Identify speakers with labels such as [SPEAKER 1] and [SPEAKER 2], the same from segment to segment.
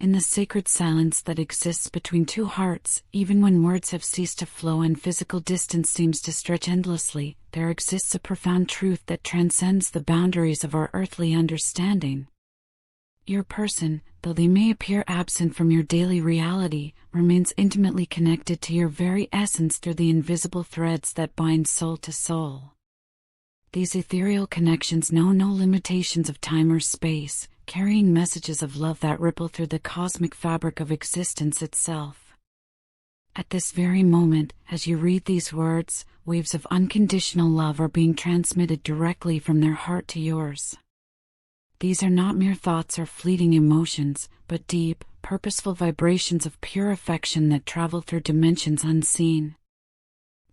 [SPEAKER 1] In the sacred silence that exists between two hearts, even when words have ceased to flow and physical distance seems to stretch endlessly, there exists a profound truth that transcends the boundaries of our earthly understanding. Your person, though they may appear absent from your daily reality, remains intimately connected to your very essence through the invisible threads that bind soul to soul. These ethereal connections know no limitations of time or space, carrying messages of love that ripple through the cosmic fabric of existence itself. At this very moment, as you read these words, waves of unconditional love are being transmitted directly from their heart to yours. These are not mere thoughts or fleeting emotions, but deep, purposeful vibrations of pure affection that travel through dimensions unseen.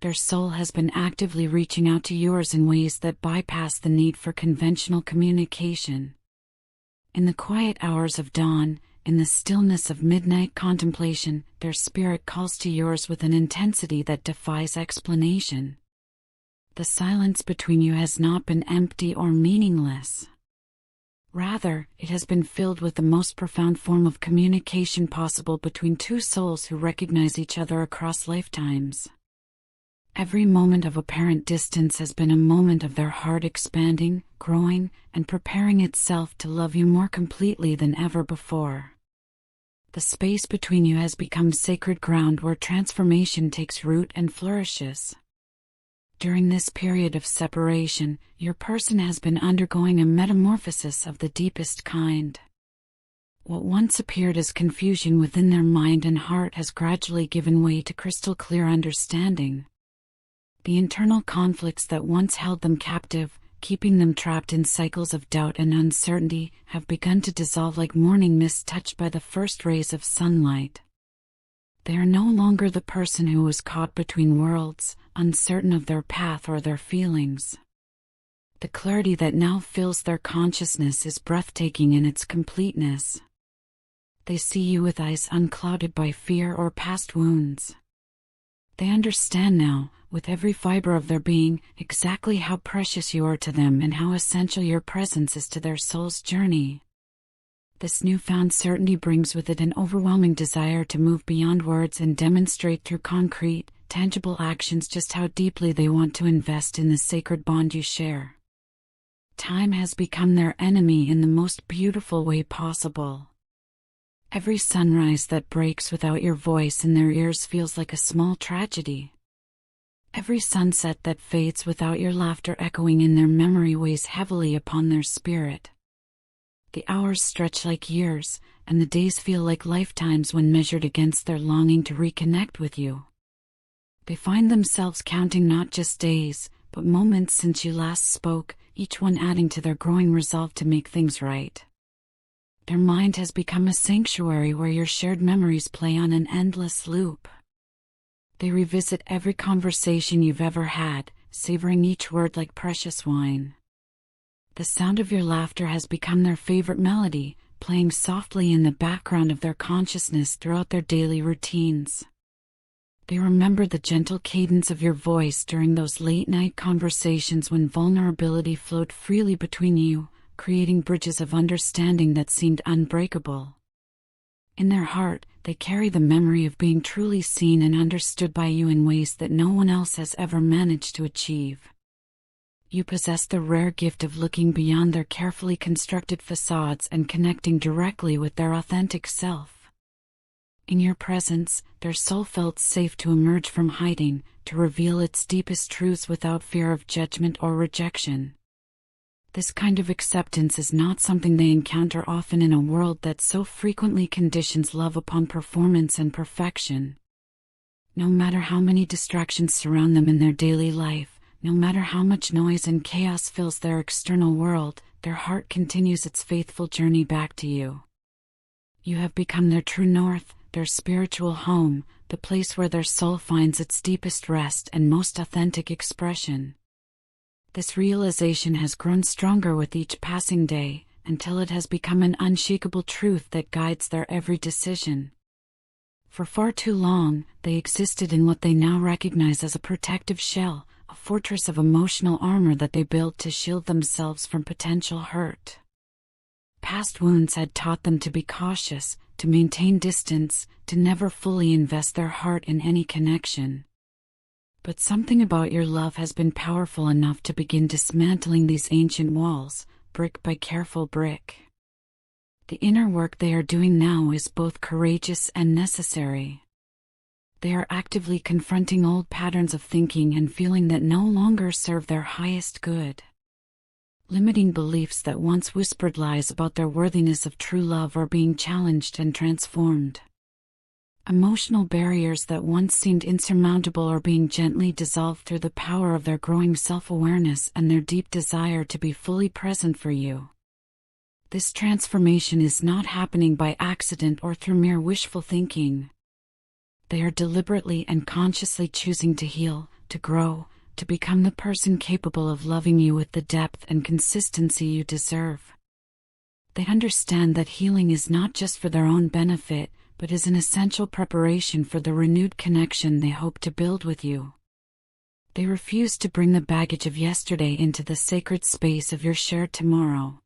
[SPEAKER 1] Their soul has been actively reaching out to yours in ways that bypass the need for conventional communication. In the quiet hours of dawn, in the stillness of midnight contemplation, their spirit calls to yours with an intensity that defies explanation. The silence between you has not been empty or meaningless. Rather, it has been filled with the most profound form of communication possible between two souls who recognize each other across lifetimes. Every moment of apparent distance has been a moment of their heart expanding, growing, and preparing itself to love you more completely than ever before. The space between you has become sacred ground where transformation takes root and flourishes. During this period of separation, your person has been undergoing a metamorphosis of the deepest kind. What once appeared as confusion within their mind and heart has gradually given way to crystal clear understanding. The internal conflicts that once held them captive, keeping them trapped in cycles of doubt and uncertainty, have begun to dissolve like morning mist touched by the first rays of sunlight. They are no longer the person who was caught between worlds, uncertain of their path or their feelings. The clarity that now fills their consciousness is breathtaking in its completeness. They see you with eyes unclouded by fear or past wounds. They understand now, with every fiber of their being, exactly how precious you are to them and how essential your presence is to their soul's journey. This newfound certainty brings with it an overwhelming desire to move beyond words and demonstrate through concrete, tangible actions just how deeply they want to invest in the sacred bond you share. Time has become their enemy in the most beautiful way possible. Every sunrise that breaks without your voice in their ears feels like a small tragedy. Every sunset that fades without your laughter echoing in their memory weighs heavily upon their spirit. The hours stretch like years, and the days feel like lifetimes when measured against their longing to reconnect with you. They find themselves counting not just days, but moments since you last spoke, each one adding to their growing resolve to make things right. Their mind has become a sanctuary where your shared memories play on an endless loop. They revisit every conversation you've ever had, savoring each word like precious wine. The sound of your laughter has become their favorite melody, playing softly in the background of their consciousness throughout their daily routines. They remember the gentle cadence of your voice during those late-night conversations when vulnerability flowed freely between you, creating bridges of understanding that seemed unbreakable. In their heart, they carry the memory of being truly seen and understood by you in ways that no one else has ever managed to achieve. You possess the rare gift of looking beyond their carefully constructed facades and connecting directly with their authentic self. In your presence, their soul felt safe to emerge from hiding, to reveal its deepest truths without fear of judgment or rejection. This kind of acceptance is not something they encounter often in a world that so frequently conditions love upon performance and perfection. No matter how many distractions surround them in their daily life, no matter how much noise and chaos fills their external world, their heart continues its faithful journey back to you. You have become their true north, their spiritual home, the place where their soul finds its deepest rest and most authentic expression. This realization has grown stronger with each passing day, until it has become an unshakable truth that guides their every decision. For far too long, they existed in what they now recognize as a protective shell, a fortress of emotional armor that they built to shield themselves from potential hurt. Past wounds had taught them to be cautious, to maintain distance, to never fully invest their heart in any connection. But something about your love has been powerful enough to begin dismantling these ancient walls, brick by careful brick. The inner work they are doing now is both courageous and necessary. They are actively confronting old patterns of thinking and feeling that no longer serve their highest good. Limiting beliefs that once whispered lies about their worthiness of true love are being challenged and transformed. Emotional barriers that once seemed insurmountable are being gently dissolved through the power of their growing self-awareness and their deep desire to be fully present for you. This transformation is not happening by accident or through mere wishful thinking. They are deliberately and consciously choosing to heal, to grow, to become the person capable of loving you with the depth and consistency you deserve. They understand that healing is not just for their own benefit, but is an essential preparation for the renewed connection they hope to build with you. They refuse to bring the baggage of yesterday into the sacred space of your shared tomorrow.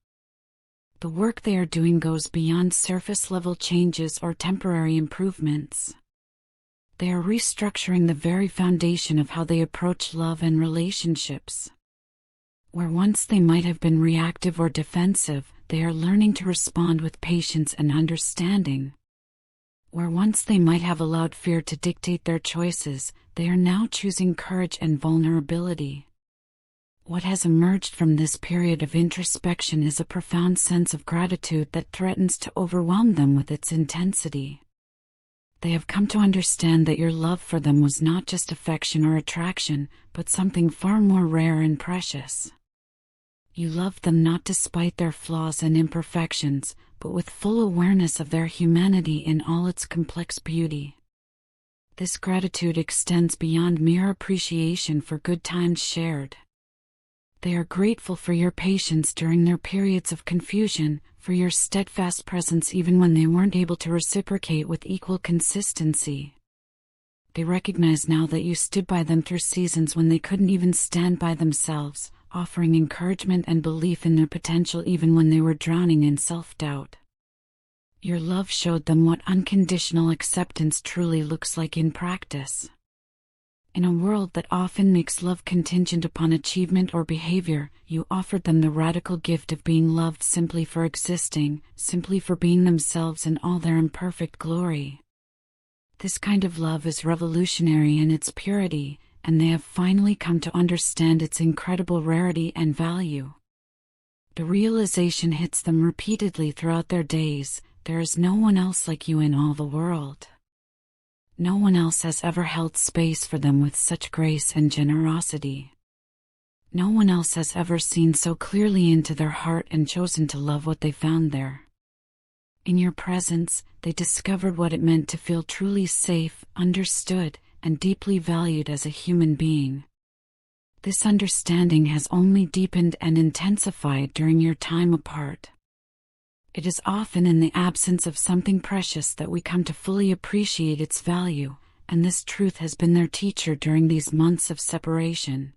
[SPEAKER 1] The work they are doing goes beyond surface-level changes or temporary improvements. They are restructuring the very foundation of how they approach love and relationships. Where once they might have been reactive or defensive, they are learning to respond with patience and understanding. Where once they might have allowed fear to dictate their choices, they are now choosing courage and vulnerability. What has emerged from this period of introspection is a profound sense of gratitude that threatens to overwhelm them with its intensity. They have come to understand that your love for them was not just affection or attraction, but something far more rare and precious. You loved them not despite their flaws and imperfections, but with full awareness of their humanity in all its complex beauty. This gratitude extends beyond mere appreciation for good times shared. They are grateful for your patience during their periods of confusion, for your steadfast presence even when they weren't able to reciprocate with equal consistency. They recognize now that you stood by them through seasons when they couldn't even stand by themselves, offering encouragement and belief in their potential even when they were drowning in self-doubt. Your love showed them what unconditional acceptance truly looks like in practice. In a world that often makes love contingent upon achievement or behavior, you offered them the radical gift of being loved simply for existing, simply for being themselves in all their imperfect glory. This kind of love is revolutionary in its purity, and they have finally come to understand its incredible rarity and value. The realization hits them repeatedly throughout their days: there is no one else like you in all the world. No one else has ever held space for them with such grace and generosity. No one else has ever seen so clearly into their heart and chosen to love what they found there. In your presence, they discovered what it meant to feel truly safe, understood, and deeply valued as a human being. This understanding has only deepened and intensified during your time apart. It is often in the absence of something precious that we come to fully appreciate its value, and this truth has been their teacher during these months of separation.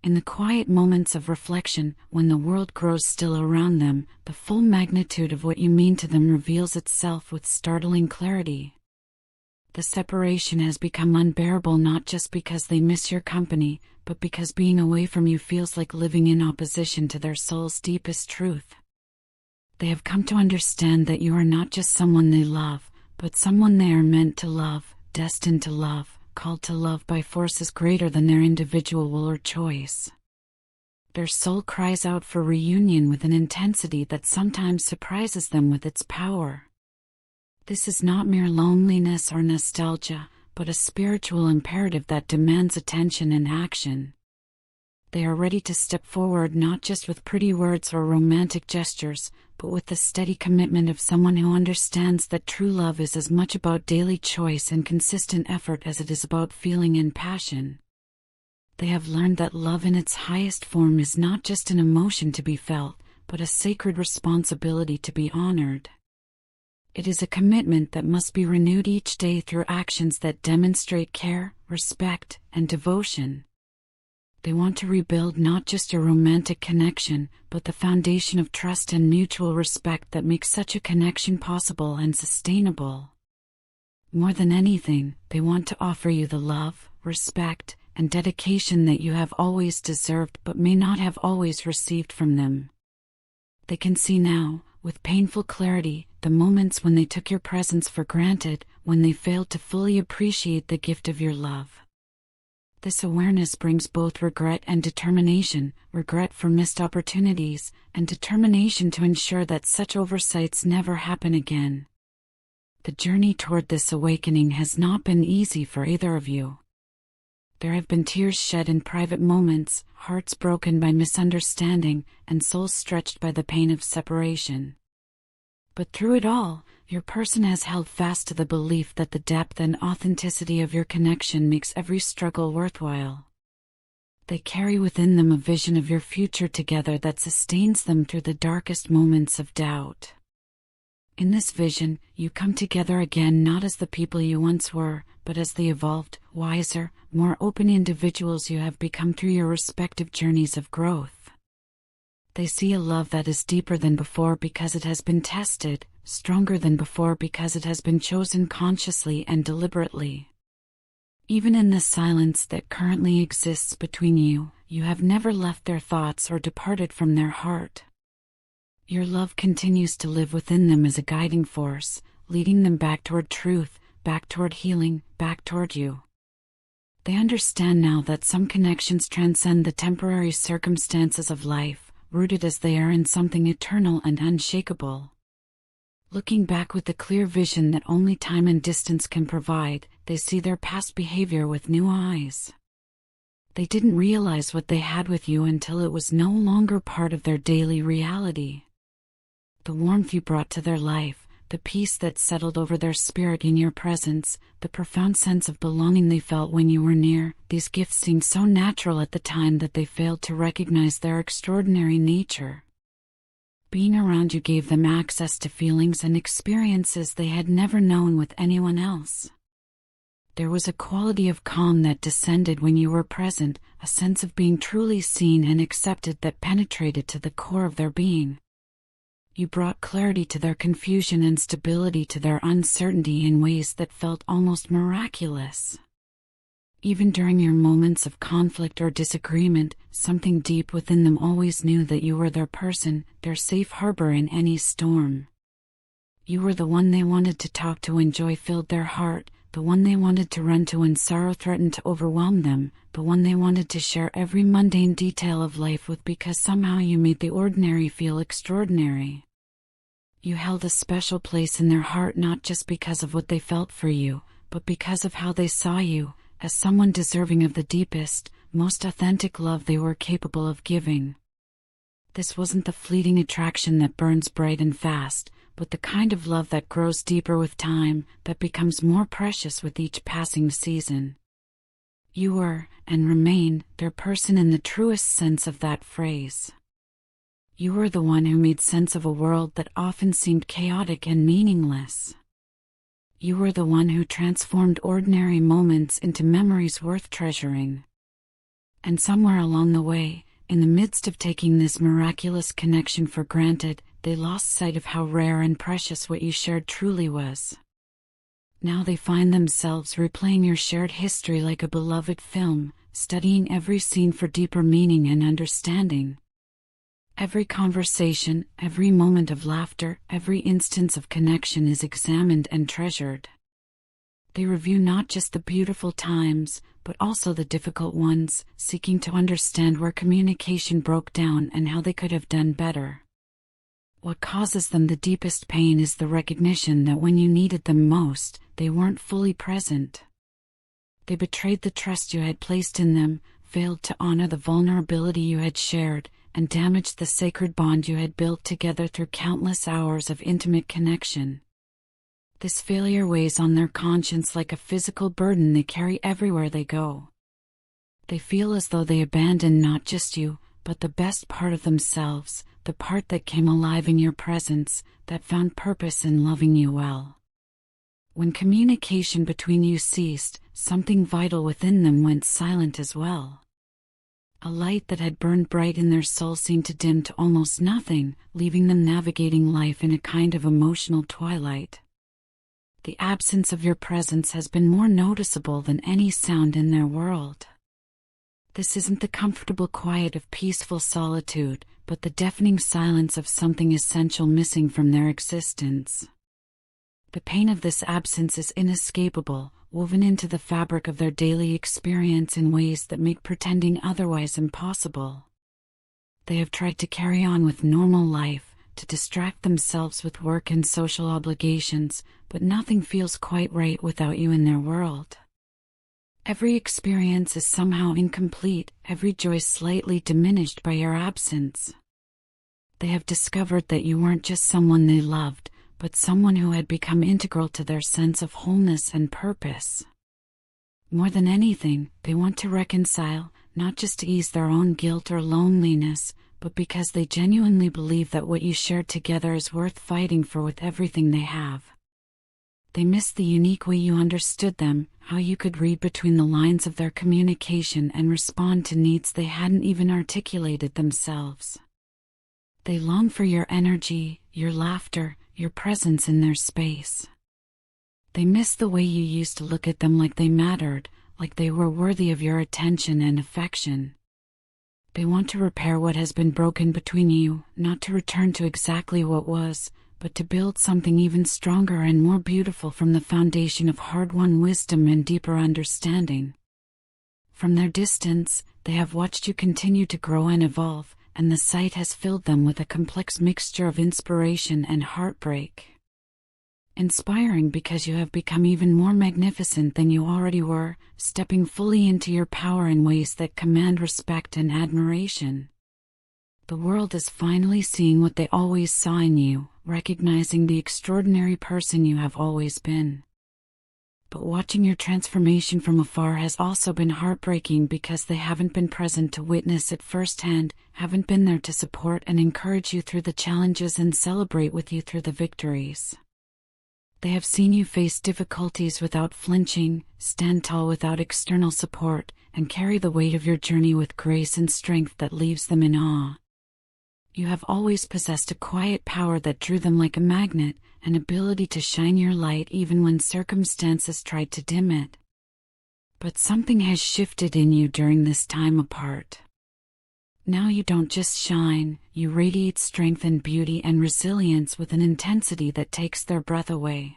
[SPEAKER 1] In the quiet moments of reflection, when the world grows still around them, the full magnitude of what you mean to them reveals itself with startling clarity. The separation has become unbearable not just because they miss your company, but because being away from you feels like living in opposition to their soul's deepest truth. They have come to understand that you are not just someone they love, but someone they are meant to love, destined to love, called to love by forces greater than their individual will or choice. Their soul cries out for reunion with an intensity that sometimes surprises them with its power. This is not mere loneliness or nostalgia, but a spiritual imperative that demands attention and action. They are ready to step forward not just with pretty words or romantic gestures, but with the steady commitment of someone who understands that true love is as much about daily choice and consistent effort as it is about feeling and passion. They have learned that love in its highest form is not just an emotion to be felt, but a sacred responsibility to be honored. It is a commitment that must be renewed each day through actions that demonstrate care, respect, and devotion. They want to rebuild not just your romantic connection, but the foundation of trust and mutual respect that makes such a connection possible and sustainable. More than anything, they want to offer you the love, respect, and dedication that you have always deserved but may not have always received from them. They can see now, with painful clarity, the moments when they took your presence for granted, when they failed to fully appreciate the gift of your love. This awareness brings both regret and determination, regret for missed opportunities, and determination to ensure that such oversights never happen again. The journey toward this awakening has not been easy for either of you. There have been tears shed in private moments, hearts broken by misunderstanding, and souls stretched by the pain of separation. But through it all, your person has held fast to the belief that the depth and authenticity of your connection makes every struggle worthwhile. They carry within them a vision of your future together that sustains them through the darkest moments of doubt. In this vision, you come together again not as the people you once were, but as the evolved, wiser, more open individuals you have become through your respective journeys of growth. They see a love that is deeper than before because it has been tested, stronger than before because it has been chosen consciously and deliberately. Even in the silence that currently exists between you, you have never left their thoughts or departed from their heart. Your love continues to live within them as a guiding force, leading them back toward truth, back toward healing, back toward you. They understand now that some connections transcend the temporary circumstances of life, rooted as they are in something eternal and unshakable. Looking back with the clear vision that only time and distance can provide, they see their past behavior with new eyes. They didn't realize what they had with you until it was no longer part of their daily reality. The warmth you brought to their life, the peace that settled over their spirit in your presence, the profound sense of belonging they felt when you were near, these gifts seemed so natural at the time that they failed to recognize their extraordinary nature. Being around you gave them access to feelings and experiences they had never known with anyone else. There was a quality of calm that descended when you were present, a sense of being truly seen and accepted that penetrated to the core of their being. You brought clarity to their confusion and stability to their uncertainty in ways that felt almost miraculous. Even during your moments of conflict or disagreement, something deep within them always knew that you were their person, their safe harbor in any storm. You were the one they wanted to talk to when joy filled their heart, the one they wanted to run to when sorrow threatened to overwhelm them, the one they wanted to share every mundane detail of life with because somehow you made the ordinary feel extraordinary. You held a special place in their heart not just because of what they felt for you, but because of how they saw you, as someone deserving of the deepest, most authentic love they were capable of giving. This wasn't the fleeting attraction that burns bright and fast, but the kind of love that grows deeper with time, that becomes more precious with each passing season. You were, and remain, their person in the truest sense of that phrase. You were the one who made sense of a world that often seemed chaotic and meaningless. You were the one who transformed ordinary moments into memories worth treasuring. And somewhere along the way, in the midst of taking this miraculous connection for granted, they lost sight of how rare and precious what you shared truly was. Now they find themselves replaying your shared history like a beloved film, studying every scene for deeper meaning and understanding. Every conversation, every moment of laughter, every instance of connection is examined and treasured. They review not just the beautiful times, but also the difficult ones, seeking to understand where communication broke down and how they could have done better. What causes them the deepest pain is the recognition that when you needed them most, they weren't fully present. They betrayed the trust you had placed in them, failed to honor the vulnerability you had shared, and damaged the sacred bond you had built together through countless hours of intimate connection. This failure weighs on their conscience like a physical burden they carry everywhere they go. They feel as though they abandoned not just you, but the best part of themselves, the part that came alive in your presence, that found purpose in loving you well. When communication between you ceased, something vital within them went silent as well. A light that had burned bright in their soul seemed to dim to almost nothing, leaving them navigating life in a kind of emotional twilight. The absence of your presence has been more noticeable than any sound in their world. This isn't the comfortable quiet of peaceful solitude, but the deafening silence of something essential missing from their existence. The pain of this absence is inescapable, woven into the fabric of their daily experience in ways that make pretending otherwise impossible. They have tried to carry on with normal life, to distract themselves with work and social obligations, but nothing feels quite right without you in their world. Every experience is somehow incomplete, every joy slightly diminished by your absence. They have discovered that you weren't just someone they loved, but someone who had become integral to their sense of wholeness and purpose. More than anything, they want to reconcile, not just to ease their own guilt or loneliness, but because they genuinely believe that what you shared together is worth fighting for with everything they have. They miss the unique way you understood them, how you could read between the lines of their communication and respond to needs they hadn't even articulated themselves. They long for your energy, your laughter, your presence in their space. They miss the way you used to look at them like they mattered, like they were worthy of your attention and affection. They want to repair what has been broken between you, not to return to exactly what was, but to build something even stronger and more beautiful from the foundation of hard-won wisdom and deeper understanding. From their distance, they have watched you continue to grow and evolve, and the sight has filled them with a complex mixture of inspiration and heartbreak. Inspiring because you have become even more magnificent than you already were, stepping fully into your power in ways that command respect and admiration. The world is finally seeing what they always saw in you, recognizing the extraordinary person you have always been. But watching your transformation from afar has also been heartbreaking because they haven't been present to witness it firsthand, haven't been there to support and encourage you through the challenges and celebrate with you through the victories. They have seen you face difficulties without flinching, stand tall without external support, and carry the weight of your journey with grace and strength that leaves them in awe. You have always possessed a quiet power that drew them like a magnet, an ability to shine your light even when circumstances tried to dim it. But something has shifted in you during this time apart. Now you don't just shine, you radiate strength and beauty and resilience with an intensity that takes their breath away.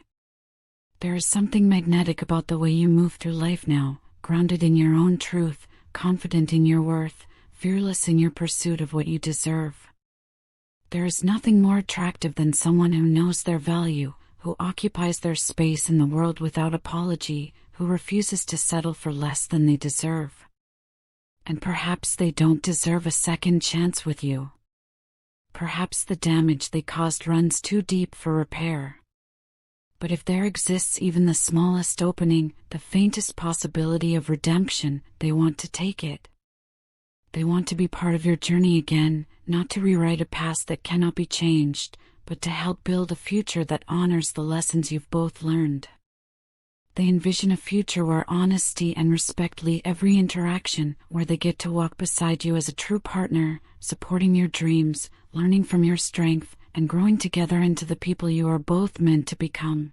[SPEAKER 1] There is something magnetic about the way you move through life now, grounded in your own truth, confident in your worth, fearless in your pursuit of what you deserve. There is nothing more attractive than someone who knows their value, who occupies their space in the world without apology, who refuses to settle for less than they deserve. And perhaps they don't deserve a second chance with you. Perhaps the damage they caused runs too deep for repair. But if there exists even the smallest opening, the faintest possibility of redemption, they want to take it. They want to be part of your journey again, not to rewrite a past that cannot be changed, but to help build a future that honors the lessons you've both learned. They envision a future where honesty and respect lead every interaction, where they get to walk beside you as a true partner, supporting your dreams, learning from your strength, and growing together into the people you are both meant to become.